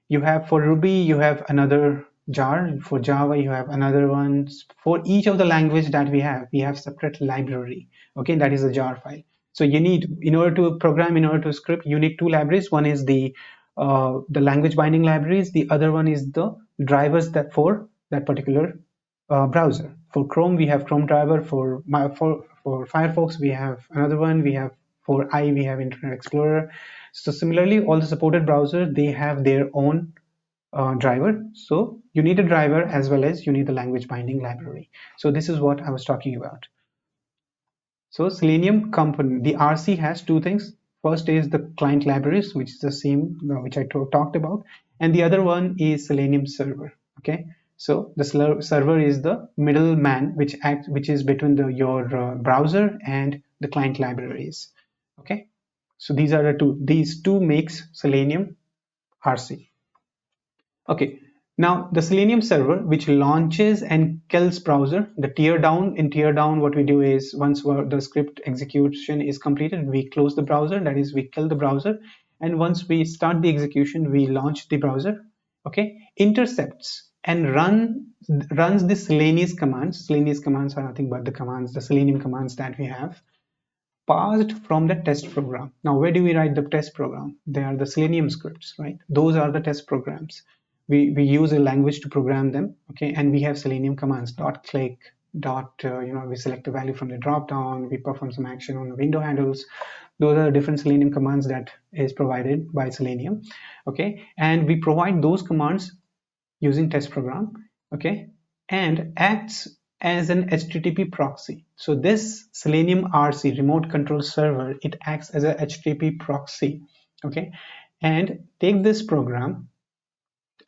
you have for Ruby, you have another jar. For Java, you have another one. For each of the language that we have separate library. Okay, that is a jar file. So you need, in order to program, in order to script, you need two libraries. One is the language binding libraries. The other one is the drivers that for that particular browser. For Chrome, we have Chrome driver. For Firefox, we have another one. For we have Internet Explorer. So similarly, all the supported browsers, they have their own driver. So you need a driver as well as you need the language binding library. So this is what I was talking about. So Selenium component, the RC has two things. First is the client libraries, which is the same which I talked about, and the other one is Selenium server. Okay, so the server is the middleman which is between your browser and the client libraries. Okay, so these are the two. These two makes Selenium RC. Okay, now the Selenium server, which launches and kills browser. The tear down, what we do is once the script execution is completed, we close the browser. That is, we kill the browser, and once we start the execution, we launch the browser. Okay, intercepts and runs the Selenium commands. Selenium commands are nothing but the Selenium commands that we have passed from the test program. Now, where do we write the test program? They are the Selenium scripts, right? Those are the test programs. We use a language to program them, okay? And we have Selenium commands, dot click, we select a value from the drop down, we perform some action on the window handles. Those are different Selenium commands that is provided by Selenium, okay? And we provide those commands using test program, okay? And acts as an HTTP proxy. So this Selenium RC remote control server, it acts as a HTTP proxy, okay? And take this program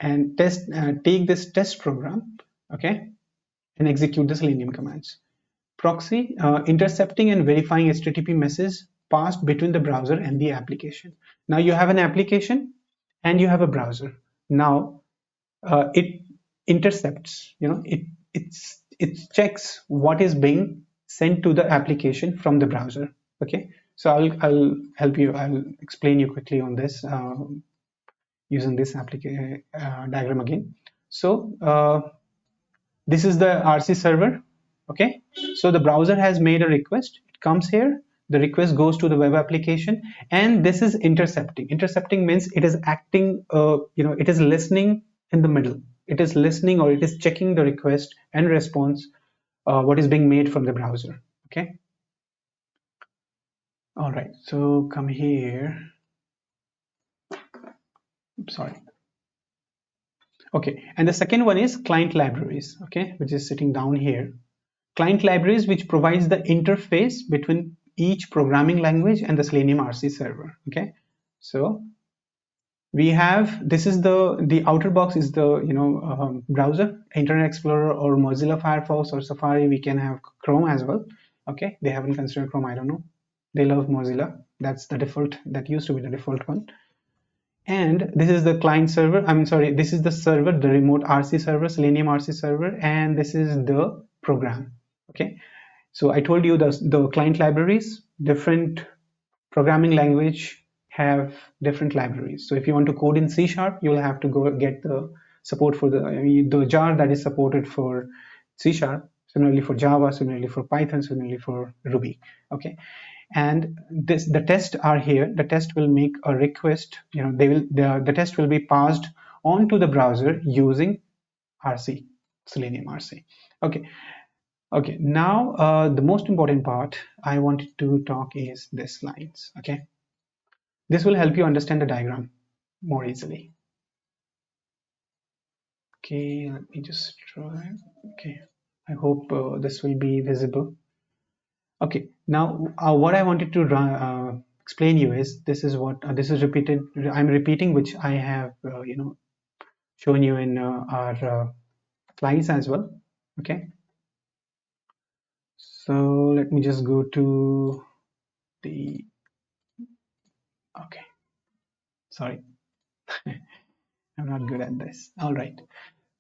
and take this test program, okay, and execute the Selenium commands. Proxy, intercepting and verifying HTTP messages passed between the browser and the application. Now you have an application and you have a browser. Now it intercepts, it checks what is being sent to the application from the browser. Okay, so I'll help you. I'll explain you quickly on this using this diagram again. So this is the RC server. Okay, so the browser has made a request. It comes here. the request goes to the web application, and this is intercepting. Intercepting means it is acting, it is listening in the middle. It is listening, or it is checking the request and response, what is being made from the browser. Okay. All right, so come here. Sorry. Okay, and the second one is client libraries, okay, which is sitting down here. Client libraries, which provides the interface between each programming language and the Selenium RC server. Okay, so we have, this is the outer box is the browser, Internet Explorer or Mozilla Firefox or Safari. We can have Chrome as well. Okay, they haven't considered Chrome, I don't know. They love Mozilla. That's the default, that used to be the default one. And this is the client server, I'm sorry, this is the server, the remote RC server, Selenium RC server, and this is the program. Okay, so I told you the client libraries, different programming language have different libraries. So if you want to code in C#, you'll have to go get the support for the jar that is supported for C#, similarly for Java, similarly for Python, similarly for Ruby. Okay, and the tests are here. The test will make a request, the test will be passed on to the browser using RC, Selenium RC. Okay, now the most important part I wanted to talk is this lines. Okay, this will help you understand the diagram more easily. Okay, let me just try. Okay, I hope this will be visible. Okay, now what I wanted to explain you is, this is what this is repeated. I'm repeating, which I have shown you in our slides as well. Okay, so let me just go to the, okay, sorry. I'm not good at this. All right.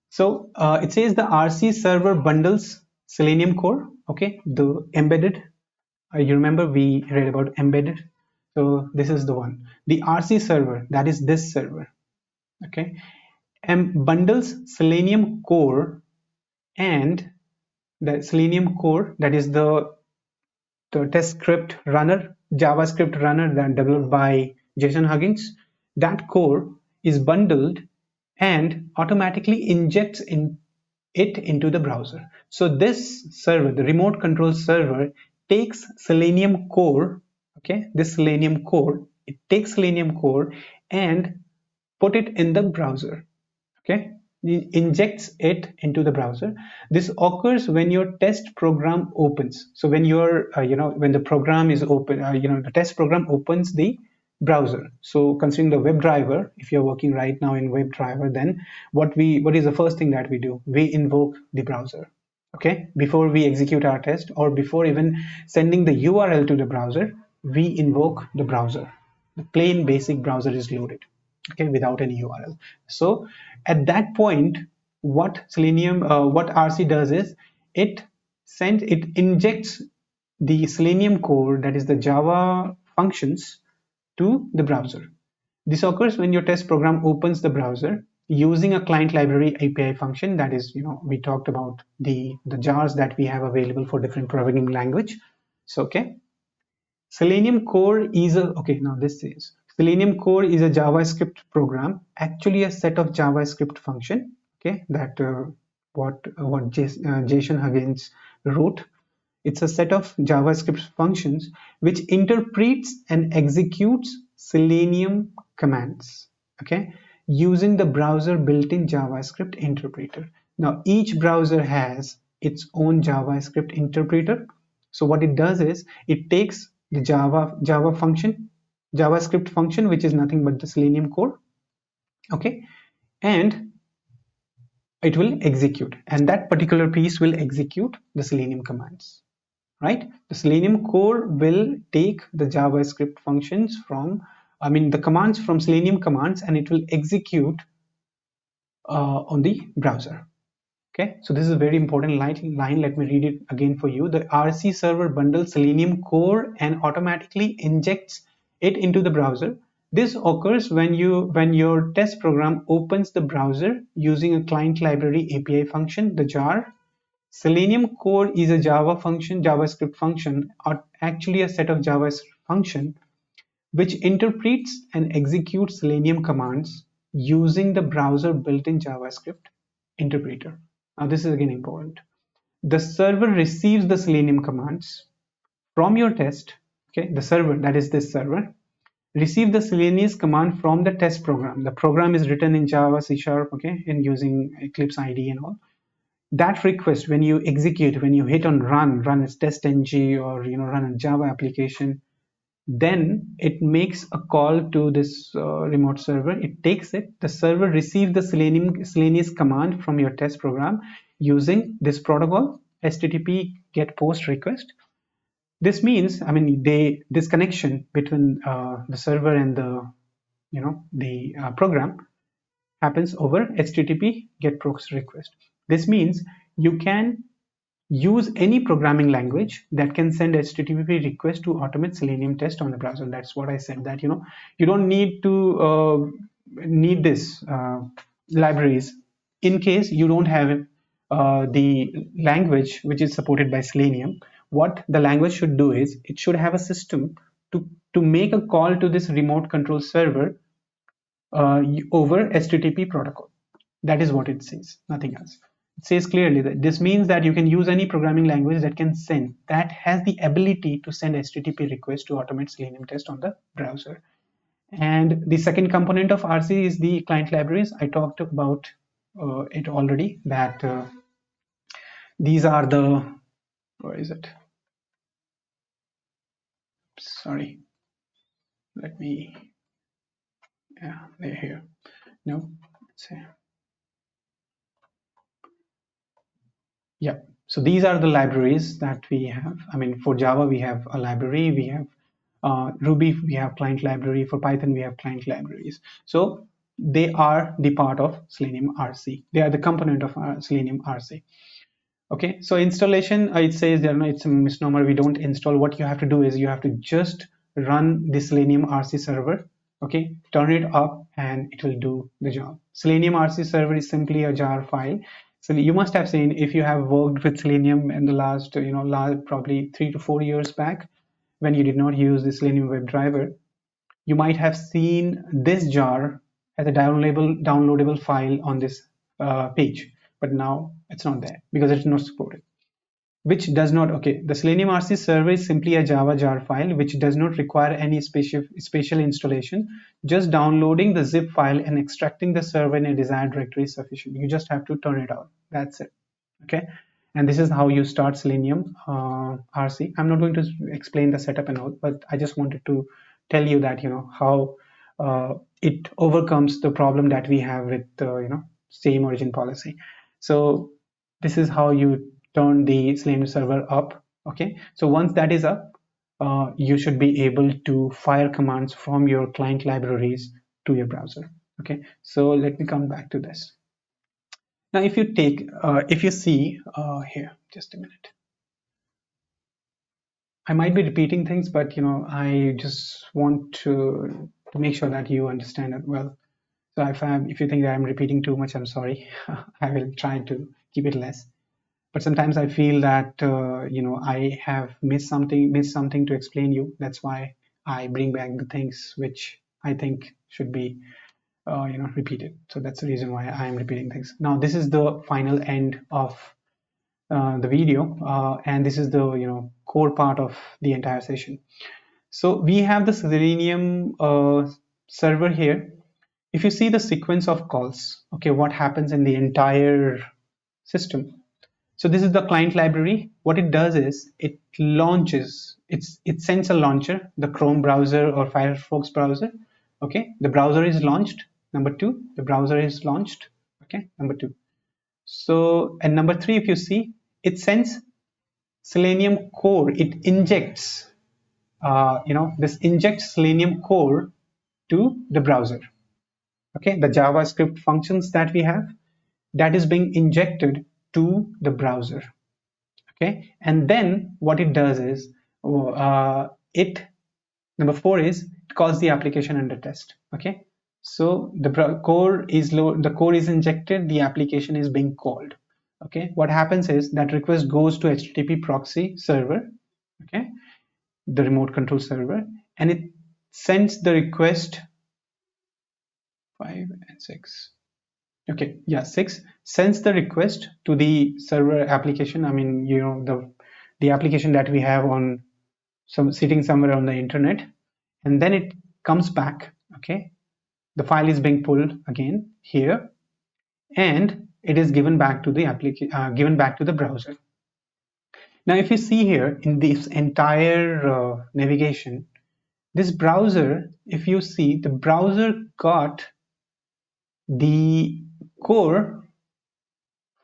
So it says the RC server bundles Selenium core. Okay, the embedded. You remember we read about embedded. So this is the one. The RC server, that is this server. Okay, and bundles Selenium core, and the Selenium core, that is the test script runner, JavaScript runner that developed by Jason Huggins. That core is bundled and automatically injects it into the browser. So this server, the remote control server, takes Selenium core. Okay, this Selenium core, it takes Selenium core and put it in the browser. Okay, it injects it into the browser. This occurs when your test program opens. So when you're when the program is open, the test program opens the browser. So considering the WebDriver, if you're working right now in WebDriver, then what is the first thing that we do? We invoke the browser. Okay, before we execute our test, or before even sending the URL to the browser, we invoke the browser. The plain basic browser is loaded, okay, without any URL. So at that point, what RC does is, it injects the Selenium core, that is the Java functions, to the browser. This occurs when your test program opens the browser using a client library API function. That is, we talked about the jars that we have available for different programming language. So okay, Selenium core is a, okay, now this is, Selenium core is a JavaScript program, actually a set of JavaScript function, okay, that what Jason Huggins wrote. It's a set of JavaScript functions which interprets and executes Selenium commands, okay, using the browser built-in JavaScript interpreter. Now each browser has its own JavaScript interpreter. So what it does is, it takes the JavaScript function, which is nothing but the Selenium core, okay, and it will execute, and that particular piece will execute the Selenium commands. Right, the Selenium core will take the JavaScript functions from, the commands from Selenium commands, and it will execute on the browser. Okay, so this is a very important line. Let me read it again for you. The RC server bundles Selenium core and automatically injects it into the browser. This occurs when your test program opens the browser using a client library API function, the jar. Selenium core is a JavaScript function, or actually a set of JavaScript function which interprets and executes Selenium commands using the browser built-in JavaScript interpreter. Now this is again important. The server receives the Selenium commands from your test. Okay, the server, that is this server, receive the Selenium command from the test program. The program is written in Java, C Sharp, okay, and using Eclipse IDE and all. That request, when you execute, when you hit on run as test ng, or run a Java application, then it makes a call to this remote server. It takes it. The server receives the Selenium command from your test program using this protocol, HTTP GET POST request. This means, I mean, this connection between the server and the program happens over HTTP GET POST request. This means you can use any programming language that can send HTTP request to automate Selenium test on the browser. That's what I said, that you don't need to need this libraries in case you don't have the language which is supported by Selenium. What the language should do is it should have a system to make a call to this remote control server over HTTP protocol. That is what it says, nothing else. It says clearly that this means that you can use any programming language that has the ability to send HTTP requests to automate Selenium test on the browser. And the second component of RC is the client libraries. I talked about it already, that these are the, where is it? Sorry, let me, yeah, they're here. No, let's see. Yeah, so these are the libraries that we have. I mean, for Java, we have a library, we have Ruby, we have client library. For Python, we have client libraries. So they are the part of Selenium RC. They are the component of Selenium RC. Okay, so installation, it says there, no, it's a misnomer. We don't install. What you have to do is you have to just run the Selenium RC server. Okay, turn it up and it will do the job. Selenium RC server is simply a jar file. So you must have seen, if you have worked with Selenium in the last, probably 3 to 4 years back, when you did not use the Selenium WebDriver, you might have seen this jar as a downloadable file on this page, but now it's not there because it's not supported. Which does not, okay, the Selenium RC server is simply a Java jar file which does not require any special installation. Just downloading the zip file and extracting the server in a desired directory is sufficient. You just have to turn it on. That's it. Okay, and this is how you start Selenium RC. I'm not going to explain the setup and all, but I just wanted to tell you that how it overcomes the problem that we have with same origin policy. So this is how you turn the Selenium server up. Okay, so once that is up, you should be able to fire commands from your client libraries to your browser. Okay, so let me come back to this. Now, if you see here, just a minute. I might be repeating things, but I just want to make sure that you understand it well. So if you think that I'm repeating too much, I'm sorry. I will try to keep it less. But sometimes I feel that I have missed something to explain you. That's why I bring back the things which I think should be repeated. So that's the reason why I am repeating things. Now this is the final end of the video, and this is the core part of the entire session. So we have the Selenium server here. If you see the sequence of calls, okay, what happens in the entire system. So this is the client library. What it does is it launches, it sends a launcher, the Chrome browser or Firefox browser. Okay, the browser is launched. Number two, the browser is launched. Okay, number two. So, and number three, if you see, it sends Selenium core. It injects, this injects Selenium core to the browser. Okay, the JavaScript functions that we have, that is being injected to the browser. Okay, and then what it does is, number four is it calls the application under test. Okay, so the core is injected, the application is being called. Okay, what happens is that request goes to HTTP proxy server, okay, the remote control server, and it sends the request 5 and 6. Okay, yeah, 6 sends the request to the server application. I mean, the application that we have on some sitting somewhere on the internet, and then it comes back. Okay, the file is being pulled again here, and it is given back to the given back to the browser. Now, if you see here in this entire navigation, this browser, if you see, the browser got the core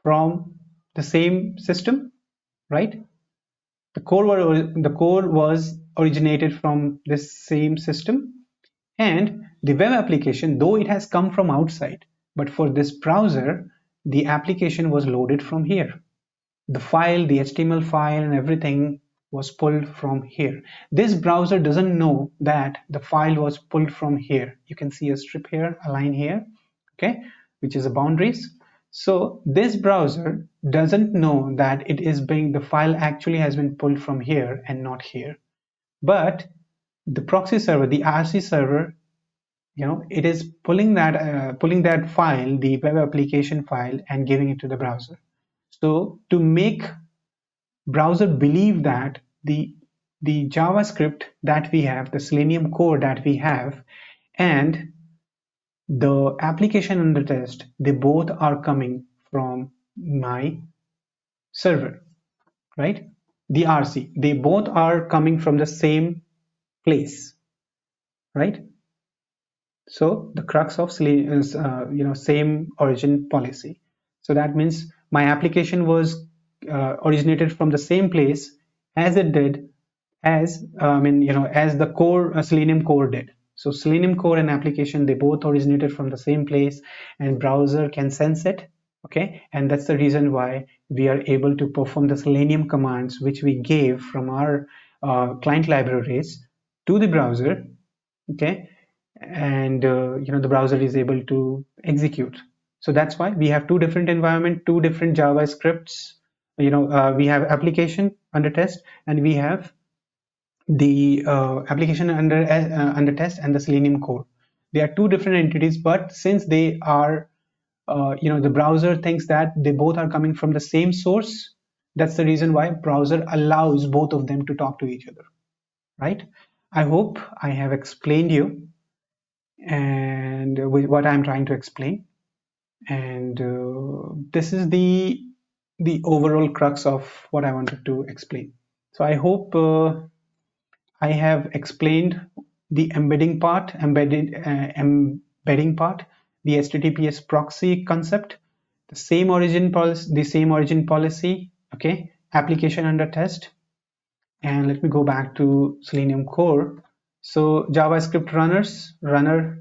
from the same system, right? The core was originated from this same system, and the web application, though it has come from outside, but for this browser, the application was loaded from here. The file, the HTML file and everything was pulled from here. This browser doesn't know that the file was pulled from here. You can see a strip here, a line here, okay, which is the boundaries. So this browser doesn't know that the file actually has been pulled from here and not here. But the proxy server, the RC server, it is pulling that file, the web application file, and giving it to the browser. So to make browser believe that the JavaScript that we have, the Selenium core that we have, and the application under test, they both are coming from my server, right? The RC, they both are coming from the same place, right? So the crux of Selenium is, same origin policy. So that means my application was originated from the same place as it did as the core Selenium core did. So Selenium core and application, they both originated from the same place, and browser can sense it. Okay, and that's the reason why we are able to perform the Selenium commands which we gave from our client libraries to the browser. Okay, and the browser is able to execute. So that's why we have two different environment, two different JavaScripts. We have application under test, and we have the application under test and the Selenium core. They are two different entities, but since they are the browser thinks that they both are coming from the same source. That's the reason why browser allows both of them to talk to each other, right? I hope I have explained you and with what I'm trying to explain, and this is the overall crux of what I wanted to explain. So I hope I have explained the embedding part, the HTTPS proxy concept, the same origin policy, okay, application under test. And let me go back to Selenium core. So JavaScript runner,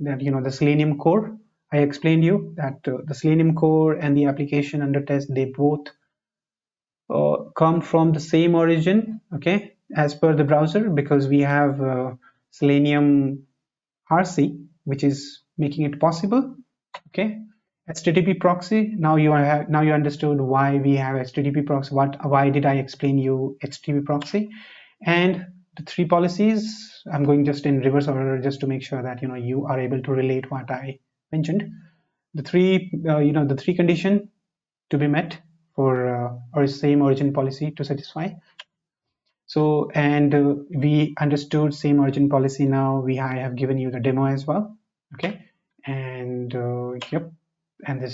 that the Selenium core. I explained you that the Selenium core and the application under test, they both come from the same origin, okay, as per the browser, because we have Selenium RC, which is making it possible. Okay, HTTP proxy. Now you understood why we have HTTP proxy. Why did I explain you HTTP proxy? And the three policies, I'm going just in reverse order just to make sure that you are able to relate what I mentioned. The three condition to be met for our same origin policy to satisfy. So, and we understood same origin policy. Now I have given you the demo as well. Okay, and yep, and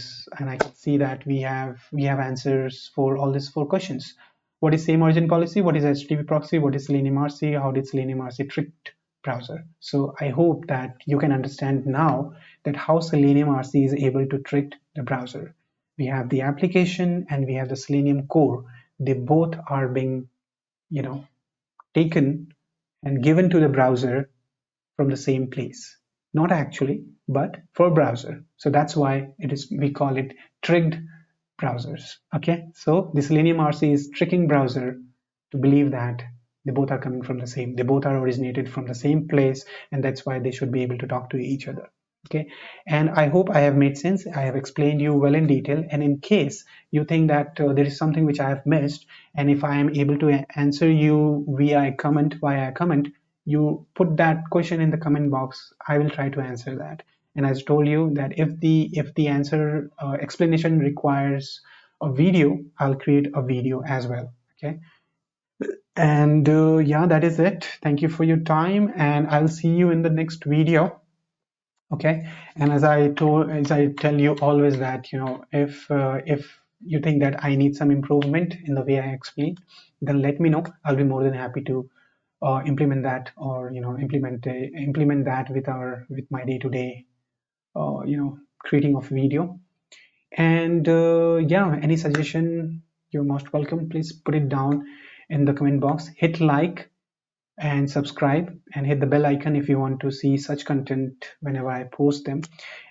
I can see that we have answers for all these four questions. What is same origin policy? What is HTTP proxy? What is Selenium RC? How did Selenium RC trick browser? So I hope that you can understand now that how Selenium RC is able to trick the browser. We have the application and we have the Selenium core. They both are being taken and given to the browser from the same place. Not actually, but for browser. So that's why we call it tricked browsers. Okay, so the Selenium RC is tricking browser to believe that they both are coming from they both are originated from the same place, and that's why they should be able to talk to each other. Okay, and I hope I have made sense. I have explained you well in detail, and in case you think that there is something which I have missed, and if I am able to answer you via a comment, you put that question in the comment box. I will try to answer that. And as I told you that if the answer explanation requires a video, I'll create a video as well. Okay, and yeah, that is it. Thank you for your time, and I'll see you in the next video. Okay, and as I tell you always that, if you think that I need some improvement in the way I explain, then let me know. I'll be more than happy to implement that, or implement that with my day-to-day creating of video. And yeah, any suggestion, you're most welcome. Please put it down in the comment box. Hit like and subscribe, and hit the bell icon if you want to see such content whenever I post them.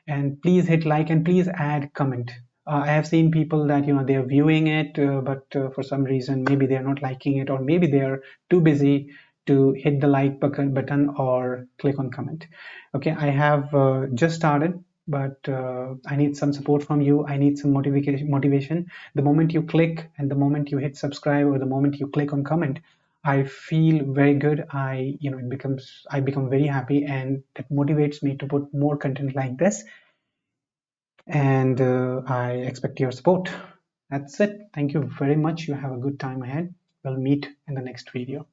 And please hit like, and please add comment. I have seen people that they are viewing it, but for some reason maybe they are not liking it, or maybe they are too busy to hit the like button or click on comment. Okay, I have just started, but I need some support from you. I need some motivation. The moment you click, and the moment you hit subscribe, or the moment you click on comment, I feel very good. I become very happy, and that motivates me to put more content like this. And I expect your support. That's it. Thank you very much. You have a good time ahead. We'll meet in the next video.